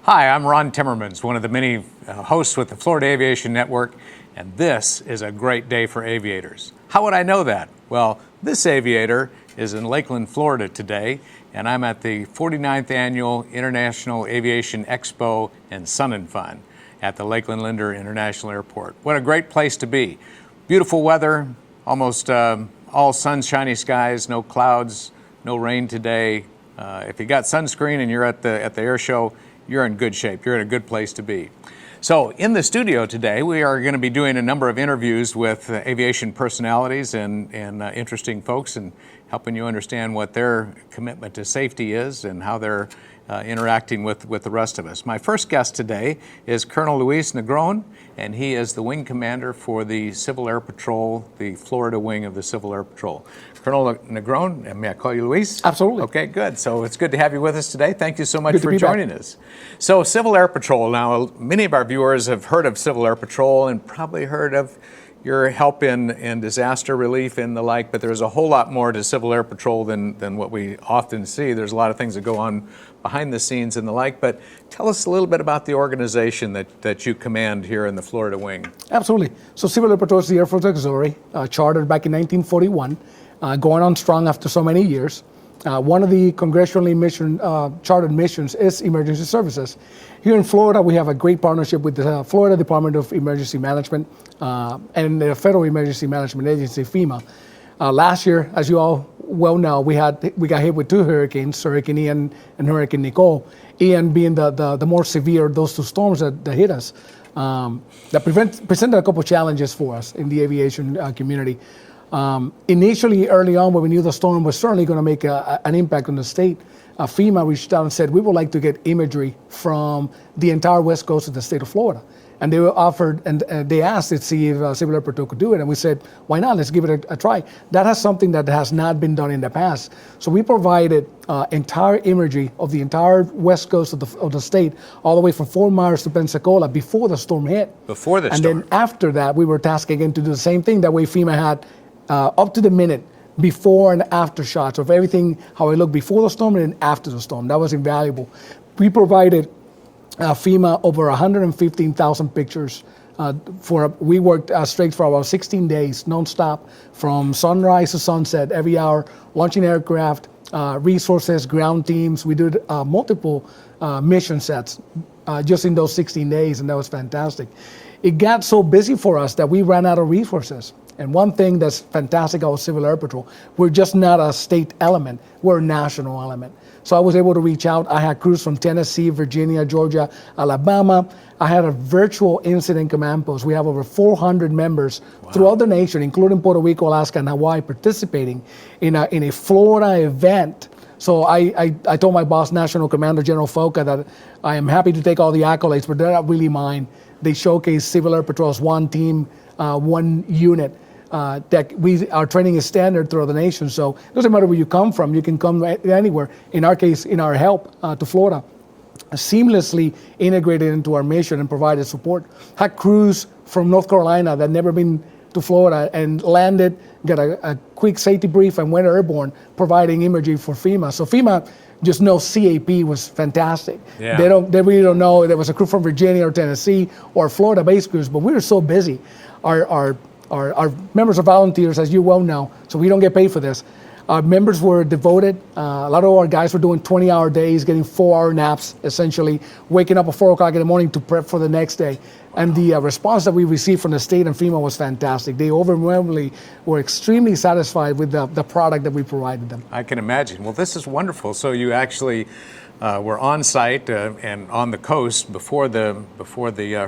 Hi, I'm Ron Timmermans, one of the many hosts with the Florida Aviation Network, and this is a great day for aviators. How would I know that? Well, this aviator is in Lakeland, Florida today, and I'm at the 49th Annual International Aviation Expo and Sun and Fun at the Lakeland Linder International Airport. What a great place to be. Beautiful weather, almost all sunshiny skies, no clouds, no rain today. If you got sunscreen and you're at the air show, you're in good shape. You're in a good place to be. So in the studio today, we are going to be doing a number of interviews with aviation personalities and interesting folks, and helping you understand what their commitment to safety is and how they're interacting with the rest of us. My first guest today is Colonel Luis Negron, and he is the wing commander for the Civil Air Patrol, the Florida wing of the Civil Air Patrol. Colonel Negron, may I call you Luis? Absolutely. Okay, good. So it's good to have you with us today. Thank you so much for joining us. So Civil Air Patrol, now many of our viewers have heard of Civil Air Patrol and probably heard of your help in disaster relief and the like, but there's a whole lot more to Civil Air Patrol than what we often see. There's a lot of things that go on behind the scenes and the like, but tell us a little bit about the organization that you command here in the Florida wing. Absolutely. So Civil Air Patrol is the Air Force Auxiliary, chartered back in 1941, going on strong after so many years. One of the congressionally chartered missions is emergency services. Here in Florida, we have a great partnership with the Florida Department of Emergency Management and the Federal Emergency Management Agency, FEMA. Last year, as you all well know, we got hit with two hurricanes, Hurricane Ian and Hurricane Nicole. Ian being the more severe of those two storms that hit us, that presented a couple challenges for us in the aviation community. Initially, early on, when we knew the storm was certainly going to make an impact on the state, FEMA reached out and said, we would like to get imagery from the entire west coast of the state of Florida. And they were offered, and they asked to see if Civil Air Patrol could do it. And we said, why not? Let's give it a try. That has something that has not been done in the past. So we provided entire imagery of the entire west coast of the state, all the way from Fort Myers to Pensacola before the storm hit. Before the storm. And then after that, we were tasked again to do the same thing. That way FEMA had up to the minute before and after shots of everything, how it looked before the storm and then after the storm. That was invaluable. We provided FEMA over 115,000 pictures. We worked straight for about 16 days, nonstop, from sunrise to sunset, every hour, launching aircraft, resources, ground teams. We did multiple mission sets just in those 16 days, and that was fantastic. It got so busy for us that we ran out of resources. And one thing that's fantastic about Civil Air Patrol, we're just not a state element, we're a national element. So I was able to reach out. I had crews from Tennessee, Virginia, Georgia, Alabama. I had a virtual incident command post. We have over 400 members throughout the nation, including Puerto Rico, Alaska, and Hawaii, participating in a Florida event. So I told my boss, National Commander General Foca, that I am happy to take all the accolades, but they're not really mine. They showcase Civil Air Patrol as one team, one unit. Our training is standard throughout the nation, so it doesn't matter where you come from, you can come anywhere. In our case, in our help to Florida, seamlessly integrated into our mission and provided support. Had crews from North Carolina that never been to Florida and landed, got a quick safety brief and went airborne, providing imagery for FEMA. So FEMA just knows CAP was fantastic. Yeah. They really don't know there was a crew from Virginia or Tennessee or Florida-based crews, but we were so busy. Our members are volunteers, as you well know, so we don't get paid for this. Our members were devoted. A lot of our guys were doing 20-hour days, getting 4-hour naps, essentially, waking up at 4 o'clock in the morning to prep for the next day. Wow. And the response that we received from the state and FEMA was fantastic. They overwhelmingly were extremely satisfied with the product that we provided them. I can imagine. Well, this is wonderful. So you actually were on site and on the coast before the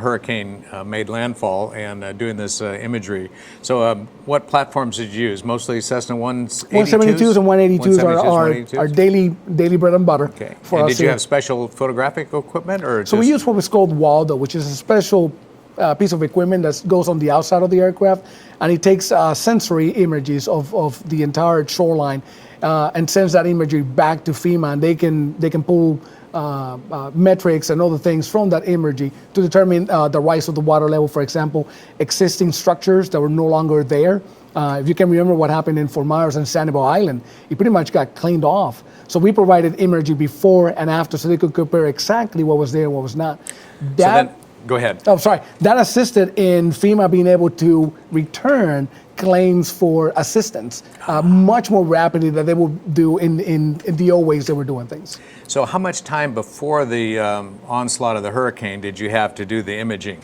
hurricane made landfall and doing this imagery. So what platforms did you use? Mostly Cessna 172s and 182s are our daily bread and butter. Okay. For and us did you have special photographic equipment, or so we use what was called Waldo, which is a special piece of equipment that goes on the outside of the aircraft, and it takes sensory images of the entire shoreline and sends that imagery back to FEMA, and they can pull metrics and other things from that imagery to determine the rise of the water level, for example, existing structures that were no longer there. If you can remember what happened in Fort Myers and Sanibel Island, it pretty much got cleaned off. So we provided imagery before and after so they could compare exactly what was there and what was not. Go ahead. Oh, sorry. That assisted in FEMA being able to return claims for assistance much more rapidly than they would do in the old ways they were doing things. So how much time before the onslaught of the hurricane did you have to do the imaging?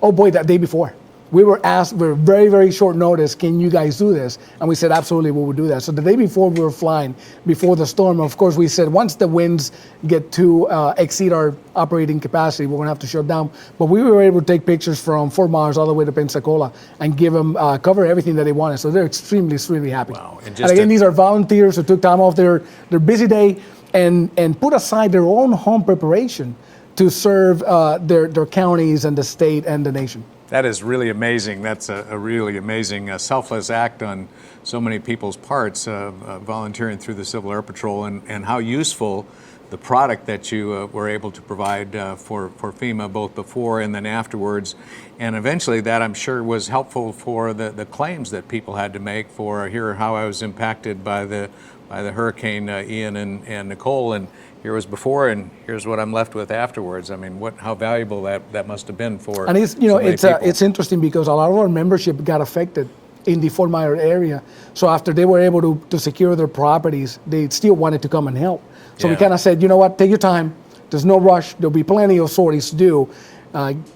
Oh boy, that day before. We were asked, we were very, very short notice, can you guys do this? And we said, absolutely, we will do that. So the day before we were flying, before the storm, of course, we said, once the winds get to exceed our operating capacity, we're gonna have to shut down. But we were able to take pictures from Fort Myers all the way to Pensacola and give them, cover everything that they wanted. So they're extremely, extremely happy. Wow. And again, these are volunteers who took time off their busy day and put aside their own home preparation to serve their counties and the state and the nation. That is really amazing. That's a really amazing selfless act on so many people's parts, volunteering through the Civil Air Patrol, and how useful the product that you were able to provide for FEMA, both before and then afterwards. And eventually that, I'm sure, was helpful for the claims that people had to make for here how I was impacted by the Hurricane Ian and Nicole, and here was before, and here's what I'm left with afterwards. I mean, how valuable that must have been for. And it's interesting because a lot of our membership got affected in the Fort Myers area. So after they were able to secure their properties, they still wanted to come and help. So we kind of said, you know what, take your time. There's no rush. There'll be plenty of sorties to do.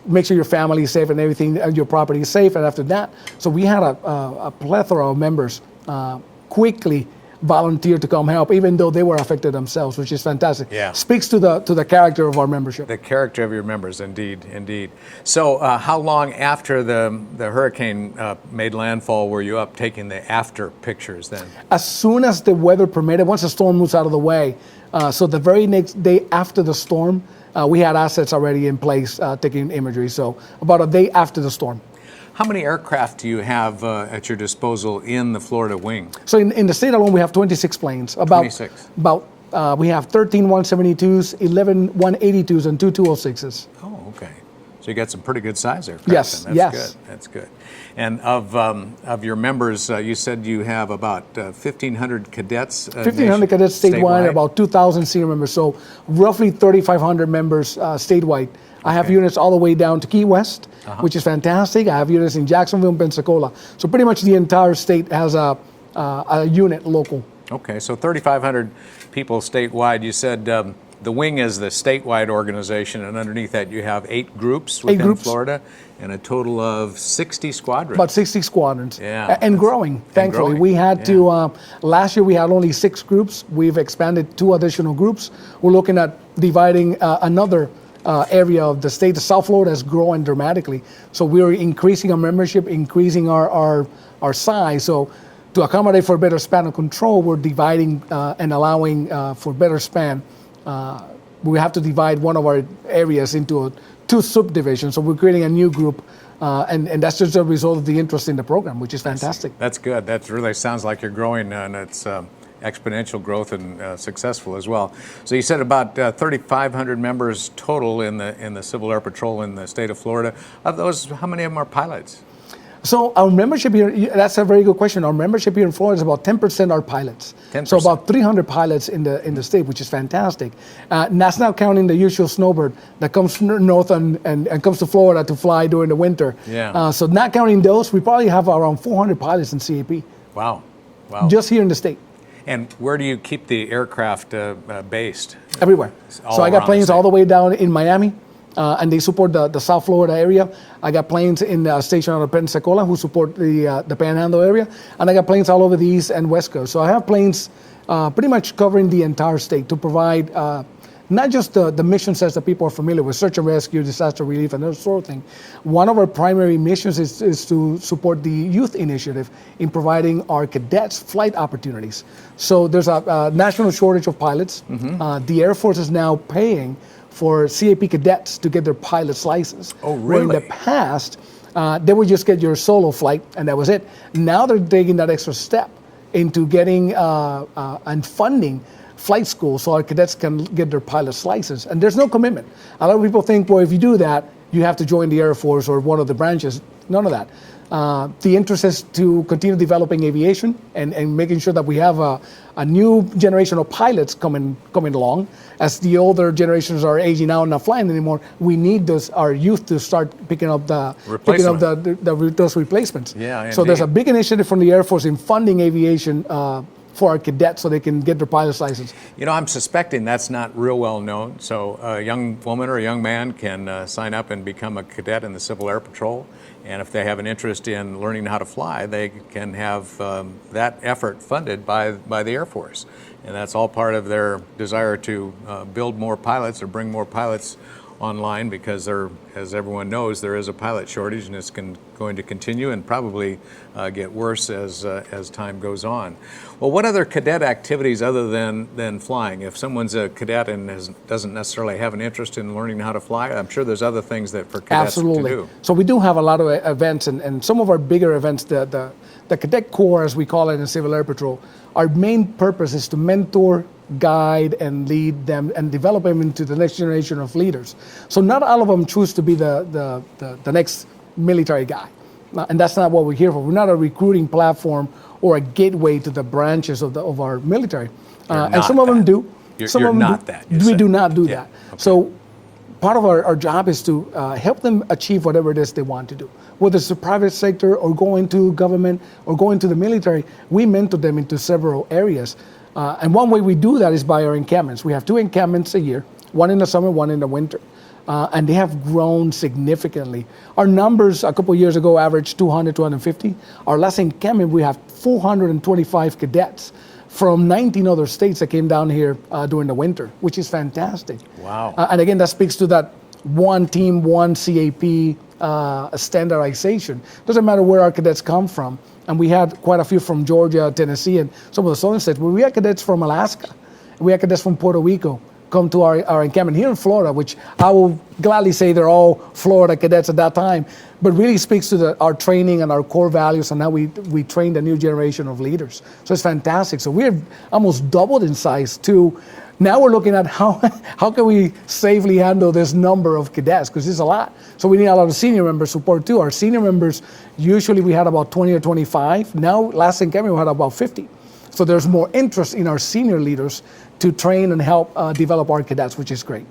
Make sure your family is safe and everything, and your property is safe. And after that, so we had a plethora of members quickly volunteer to come help, even though they were affected themselves, which is fantastic. Yeah. Speaks to the character of our membership. The character of your members, indeed. So how long after the hurricane made landfall were you up taking the after pictures then? As soon as the weather permitted, once the storm moves out of the way, so the very next day after the storm, we had assets already in place taking imagery, so about a day after the storm. How many aircraft do you have at your disposal in the Florida wing? So in the state alone, we have 26 planes. 26. We have 13 172s, 11 182s, and 2 206s. Oh, okay. So you got some pretty good size aircraft. Yes, then. yes. That's good. And of your members, you said you have about 1,500 cadets. 1,500 cadets statewide, about 2,000 senior members. So roughly 3,500 members statewide. I have units all the way down to Key West, which is fantastic. I have units in Jacksonville and Pensacola. So pretty much the entire state has a unit local. Okay, so 3,500 people statewide. You said the wing is the statewide organization, and underneath that you have 8 groups within Florida, and a total of 60 squadrons. About 60 squadrons. Yeah. And growing, thankfully. Growing. We had to, last year we had only 6 groups. We've expanded 2 additional groups. We're looking at dividing another area of the state. South Florida is growing dramatically. So we're increasing our membership, increasing our size. So to accommodate for better span of control, we're dividing and allowing for better span. We have to divide one of our areas into 2 subdivisions. So we're creating a new group, and that's just a result of the interest in the program, which is fantastic. That's good. That really sounds like you're growing, and it's exponential growth and successful as well. So you said about 3,500 members total in the Civil Air Patrol in the state of Florida. Of those, how many of them are pilots? So our membership here, that's a very good question. Our membership here in Florida is about 10% are pilots. 10%. So about 300 pilots in the state, which is fantastic. And that's not counting the usual snowbird that comes north and comes to Florida to fly during the winter. Yeah. So not counting those, we probably have around 400 pilots in CAP. Wow. Just here in the state. And where do you keep the aircraft based? Everywhere. So I got planes all the way down in Miami, and they support the South Florida area. I got planes in the station out of Pensacola who support the Panhandle area, and I got planes all over the East and West Coast. So I have planes pretty much covering the entire state to provide not just the mission sets that people are familiar with, search and rescue, disaster relief, and that sort of thing. One of our primary missions is to support the youth initiative in providing our cadets flight opportunities. So there's a national shortage of pilots. The Air Force is now paying for CAP cadets to get their pilot's license. Oh, really? Where in the past, they would just get your solo flight, and that was it. Now they're taking that extra step into getting and funding flight school so our cadets can get their pilot's license. And there's no commitment. A lot of people think, well, if you do that, you have to join the Air Force or one of the branches. None of that. The interest is to continue developing aviation and making sure that we have a new generation of pilots coming along. As the older generations are aging out and not flying anymore, we need our youth to start picking up those replacements. Yeah, so there's a big initiative from the Air Force in funding aviation for our cadets so they can get their pilot's license. You know, I'm suspecting that's not real well known. So a young woman or a young man can sign up and become a cadet in the Civil Air Patrol. And if they have an interest in learning how to fly, they can have that effort funded by the Air Force. And that's all part of their desire to build more pilots or bring more pilots online, because as everyone knows, there is a pilot shortage, and it's going to continue and probably get worse as time goes on. Well, what other cadet activities other than flying? If someone's a cadet and doesn't necessarily have an interest in learning how to fly, I'm sure there's other things that for cadets to do. So we do have a lot of events, and some of our bigger events, the Cadet Corps, as we call it in Civil Air Patrol, our main purpose is to mentor, guide, and lead them and develop them into the next generation of leaders. So not all of them choose to be the next military guy. And that's not what we're here for. We're not a recruiting platform or a gateway to the branches of our military. And some of them do. You're not that. We do not do that. Okay. So part of our job is to help them achieve whatever it is they want to do. Whether it's the private sector or going to government or going to the military, we mentor them into several areas. And one way we do that is by our encampments. We have 2 encampments a year, one in the summer, one in the winter. And they have grown significantly. Our numbers a couple of years ago averaged 200, 250. Our last encampment, we have 425 cadets from 19 other states that came down here during the winter, which is fantastic. Wow. And again, that speaks to that one team, one CAP standardization. Doesn't matter where our cadets come from. And we had quite a few from Georgia, Tennessee, and some of the southern states. But we had cadets from Alaska. We had cadets from Puerto Rico come to our encampment here in Florida, which I will gladly say they're all Florida cadets at that time, but really speaks to our training and our core values and how we train the new generation of leaders. So it's fantastic. So we're almost doubled in size too. Now we're looking at how can we safely handle this number of cadets, because it's a lot. So we need a lot of senior member support too. Our senior members, usually we had about 20 or 25. Now, last encampment we had about 50. So there's more interest in our senior leaders to train and help develop our cadets, which is great.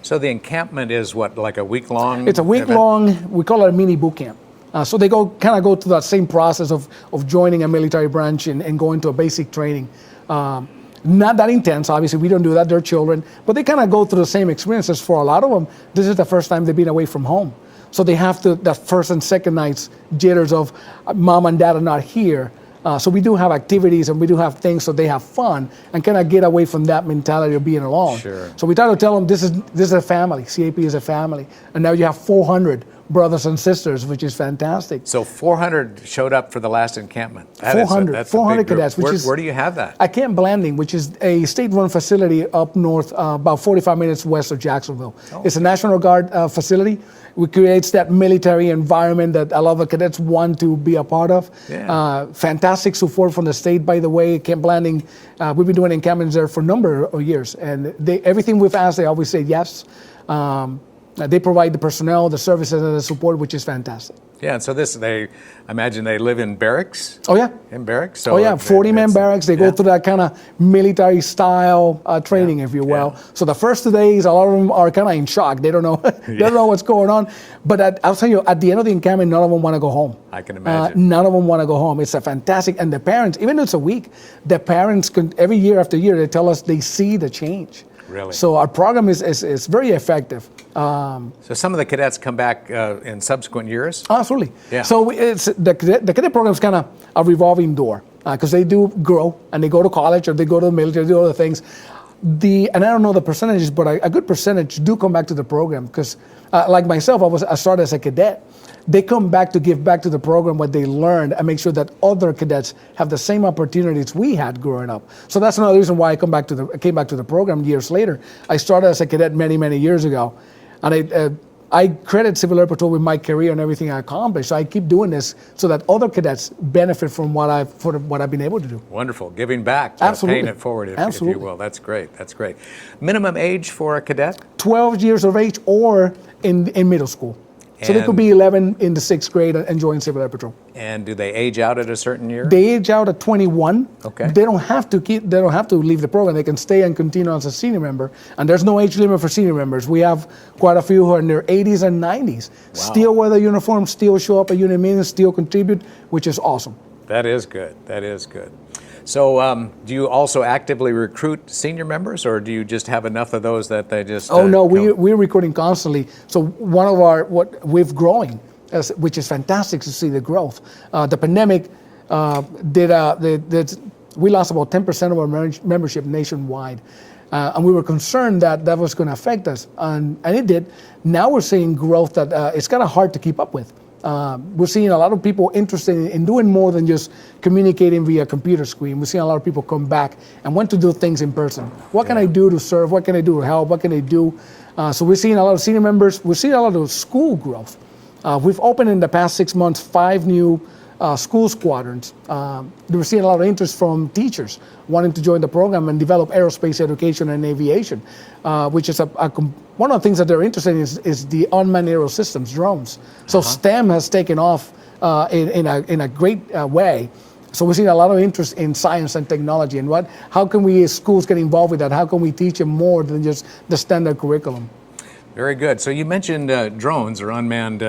So the encampment is what, like a week-long? It's a week-long, we call it a mini boot camp. So they go through that same process of joining a military branch and going to a basic training. Not that intense, obviously, we don't do that, they're children, but they kind of go through the same experiences. For a lot of them, this is the first time they've been away from home. So they have that first and second night's jitters of mom and dad are not here. So we do have activities and we do have things so they have fun and kind of get away from that mentality of being alone. Sure. So we try to tell them this is a family. CAP is a family. And now you have 400 brothers and sisters, which is fantastic. So 400 showed up for the last encampment. 400 cadets. Where do you have that? At Camp Blanding, which is a state-run facility up north, about 45 minutes west of Jacksonville. Oh. It's a National Guard facility. It creates that military environment that a lot of the cadets want to be a part of. Yeah. Fantastic support from the state, by the way. Camp Blanding, we've been doing encampments there for a number of years. And everything we've asked, they always say yes. They provide the personnel, the services, and the support, which is fantastic. Yeah, and so I imagine they live in barracks? Oh, yeah. In barracks? So 40-man barracks. They go through that kind of military-style training, if you will. Yeah. So the first 2 days, a lot of them are kind of in shock. They don't know they don't know what's going on. But I'll tell you, at the end of the encampment, none of them want to go home. I can imagine. None of them want to go home. It's a fantastic, and the parents, even though it's a week, the parents, every year after year, they tell us they see the change. Really? So our program is very effective. So some of the cadets come back in subsequent years? Absolutely. Yeah. So it's the cadet program is kind of a revolving door because they do grow and they go to college or they go to the military, they do other things. And I don't know the percentages, but a good percentage do come back to the program because, like myself, I started as a cadet. They come back to give back to the program what they learned and make sure that other cadets have the same opportunities we had growing up. So that's another reason why I came back to the program years later. I started as a cadet many, many years ago. And I credit Civil Air Patrol with my career and everything I accomplished. So I keep doing this so that other cadets benefit from what I've been able to do. Wonderful. Giving back, Absolutely. paying it forward, if Absolutely. you will. That's great. That's great. Minimum age for a cadet? 12 years of age or in middle school. So they could be 11 in the 6th grade and join Civil Air Patrol. And do they age out at a certain year? They age out at 21. Okay. They don't have to leave the program. They can stay and continue as a senior member. And there's no age limit for senior members. We have quite a few who are in their 80s and 90s. Wow. Still wear the uniform, still show up at unit meetings, still contribute, which is awesome. That is good. That is good. So do you also actively recruit senior members, or do you just have enough of those that they just... No, we're recruiting constantly. So one of we've growing, which is fantastic to see the growth. The pandemic we lost about 10% of our membership nationwide. And we were concerned that was going to affect us, and it did. Now we're seeing growth that it's kind of hard to keep up with. We're seeing a lot of people interested in doing more than just communicating via computer screen. We're seeing a lot of people come back and want to do things in person. What can I do to serve? What can I do to help? What can I do? So we're seeing a lot of senior members. We're seeing a lot of school growth. We've opened in the past 6 months 5 new school squadrons. We're seeing a lot of interest from teachers wanting to join the program and develop aerospace education and aviation, which is one of the things that they're interested in is the unmanned aerial systems, drones. So STEM has taken off in a great way. So we're seeing a lot of interest in science and technology, and how can we as schools get involved with that? How can we teach them more than just the standard curriculum? Very good. So you mentioned drones or unmanned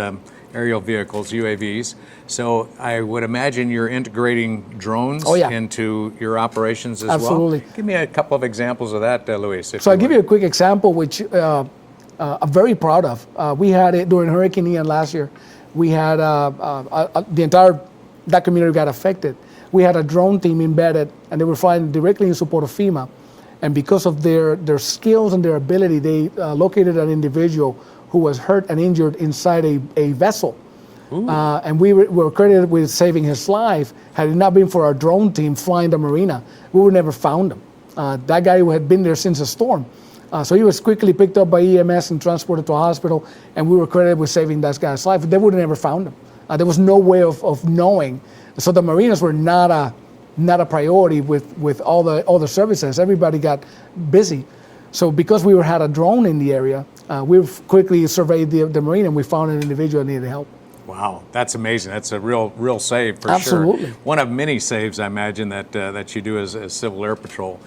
aerial vehicles, UAVs. So I would imagine you're integrating drones into your operations as Absolutely. well. Give me a couple of examples of that, Luis. So I'll give you a quick example, which I'm very proud of. We had it during Hurricane Ian last year. We had that community got affected. We had a drone team embedded, and they were flying directly in support of FEMA. And because of their skills and their ability, they located an individual who was hurt and injured inside a vessel. And we were credited with saving his life. Had it not been for our drone team flying the marina, we would never found him. That guy had been there since the storm. So he was quickly picked up by EMS and transported to a hospital, and we were credited with saving that guy's life. They would have never found him. There was no way of knowing. So the marinas were not a priority with all the services. Everybody got busy. So because we had a drone in the area, we quickly surveyed the marina, and we found an individual that needed help. Wow, that's amazing. That's a real save for Absolutely. sure. One of many saves, I imagine, that you do as Civil Air Patrol.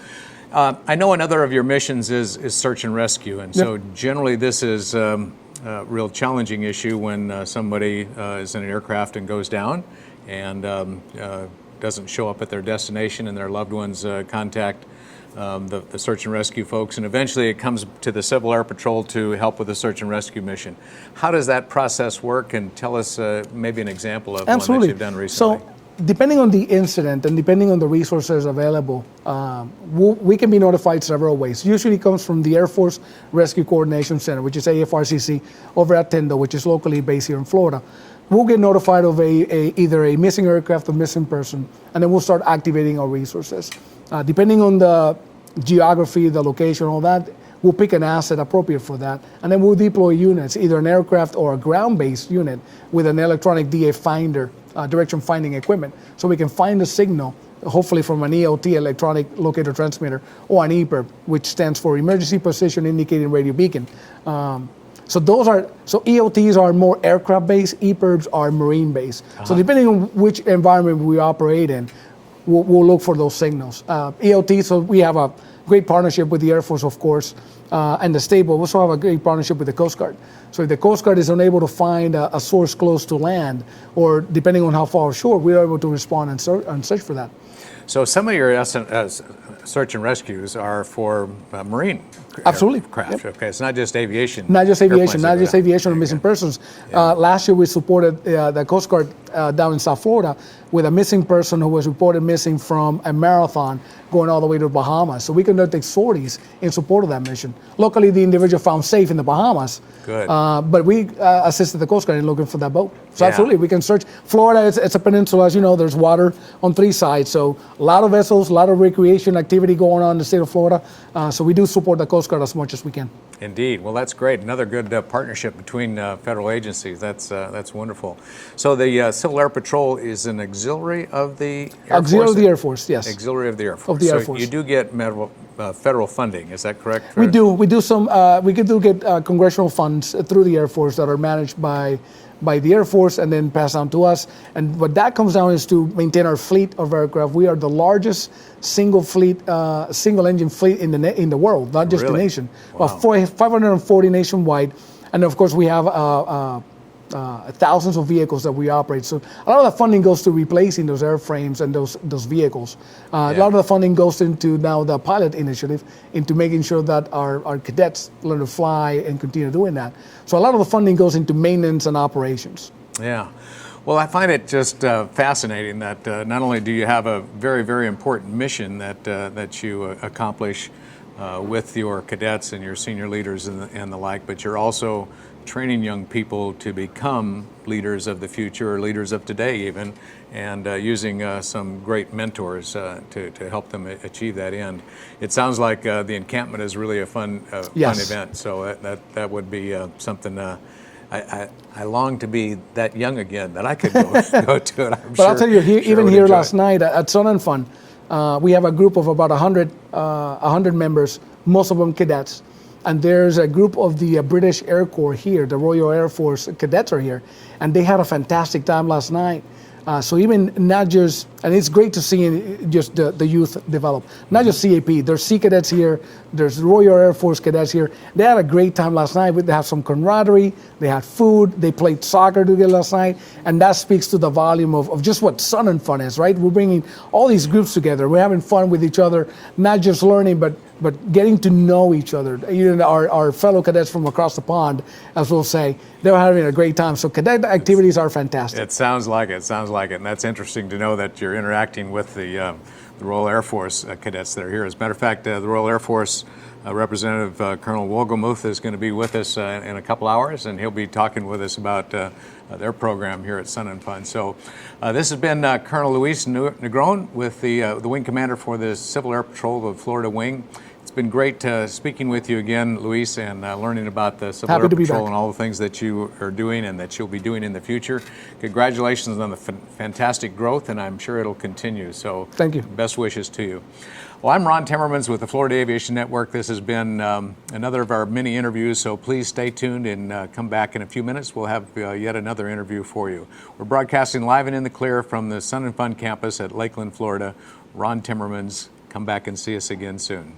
I know another of your missions is search and rescue, and so generally this is a real challenging issue when somebody is in an aircraft and goes down and doesn't show up at their destination, and their loved ones contact the search and rescue folks, and eventually it comes to the Civil Air Patrol to help with the search and rescue mission. How does that process work? And tell us maybe an example of one that you've done recently. So, depending on the incident and depending on the resources available, we can be notified several ways. Usually it comes from the Air Force Rescue Coordination Center, which is AFRCC, over at Tyndall, which is locally based here in Florida. We'll get notified of either a missing aircraft or missing person, and then we'll start activating our resources. Depending on the geography, the location, all that, we'll pick an asset appropriate for that, and then we'll deploy units, either an aircraft or a ground-based unit with an electronic DA finder, direction finding equipment, so we can find the signal, hopefully from an ELT, electronic locator transmitter, or an EPIRB, which stands for Emergency Position Indicating Radio Beacon. So ELTs are more aircraft-based, EPIRBs are marine-based. So depending on which environment we operate in, we'll look for those signals. ELT, so we have a great partnership with the Air Force, of course, and the state, but we also have a great partnership with the Coast Guard. So if the Coast Guard is unable to find a source close to land, or depending on how far ashore, we are able to respond and search for that. So some of your search and rescues are for marine craft. Okay, it's not just aviation. Not just aviation, or missing persons. Last year we supported the Coast Guard down in South Florida with a missing person who was reported missing from a marathon going all the way to the Bahamas. So we conducted sorties in support of that mission. Luckily, the individual found safe in the Bahamas. Good. But we assisted the Coast Guard in looking for that boat. So absolutely, we can search. Florida, it's a peninsula, as you know, there's water on 3 sides. So a lot of vessels, a lot of recreation activities. activity going on in the state of Florida. So we do support the Coast Guard as much as we can. Indeed. Well, that's great. Another good partnership between federal agencies. That's wonderful. So the Civil Air Patrol is an auxiliary of the Air Auxiliary Force? of the Air Force, yes. Auxiliary of the Air Force. Of the Air So Force. you do get federal funding, is that correct? We do. We do get congressional funds through the Air Force that are managed by the Air Force and then passed down to us. And what that comes down is to maintain our fleet of aircraft. We are the largest single engine fleet in the world, not just the Really? nation. Wow. 540 nationwide, and of course we have thousands of vehicles that we operate. So a lot of the funding goes to replacing those airframes and those vehicles. A lot of the funding goes into now the pilot initiative, into making sure that our cadets learn to fly and continue doing that. So a lot of the funding goes into maintenance and operations. Yeah. Well, I find it just fascinating that not only do you have a very, very important mission that you accomplish with your cadets and your senior leaders and the like, but you're also training young people to become leaders of the future or leaders of today even, and using some great mentors to help them achieve that end. It sounds like the encampment is really a fun event, so that would be something I long to be that young again, that I could go to it. But I'll tell you, here last night at Sun and Fun, we have a group of about 100 members, most of them cadets. And there's a group of the British Air Corps here, the Royal Air Force cadets are here, and they had a fantastic time last night. So even not just, and it's great to see just the youth develop, not just CAP, there's Sea Cadets here, there's Royal Air Force cadets here. They had a great time last night. They have some camaraderie, they had food, they played soccer together last night, and that speaks to the volume of just what Sun and Fun is, right? We're bringing all these groups together, we're having fun with each other, not just learning, but getting to know each other. Even our fellow cadets from across the pond, as we'll say, they're having a great time. So cadet activities are fantastic. It sounds like it, and that's interesting to know that you're interacting with the Royal Air Force cadets that are here. As a matter of fact, the Royal Air Force Representative Colonel Wohlgemuth is going to be with us in a couple hours, and he'll be talking with us about their program here at Sun and Fun. So this has been Colonel Luis Negron with the Wing Commander for the Civil Air Patrol of Florida Wing. It's been great speaking with you again, Luis, and learning about the Civil Air Patrol and all the things that you are doing and that you'll be doing in the future. Congratulations on the fantastic growth, and I'm sure it'll continue. So thank you. Best wishes to you. Well, I'm Ron Timmermans with the Florida Aviation Network. This has been another of our mini interviews, so please stay tuned and come back in a few minutes. We'll have yet another interview for you. We're broadcasting live and in the clear from the Sun and Fun campus at Lakeland, Florida. Ron Timmermans, come back and see us again soon.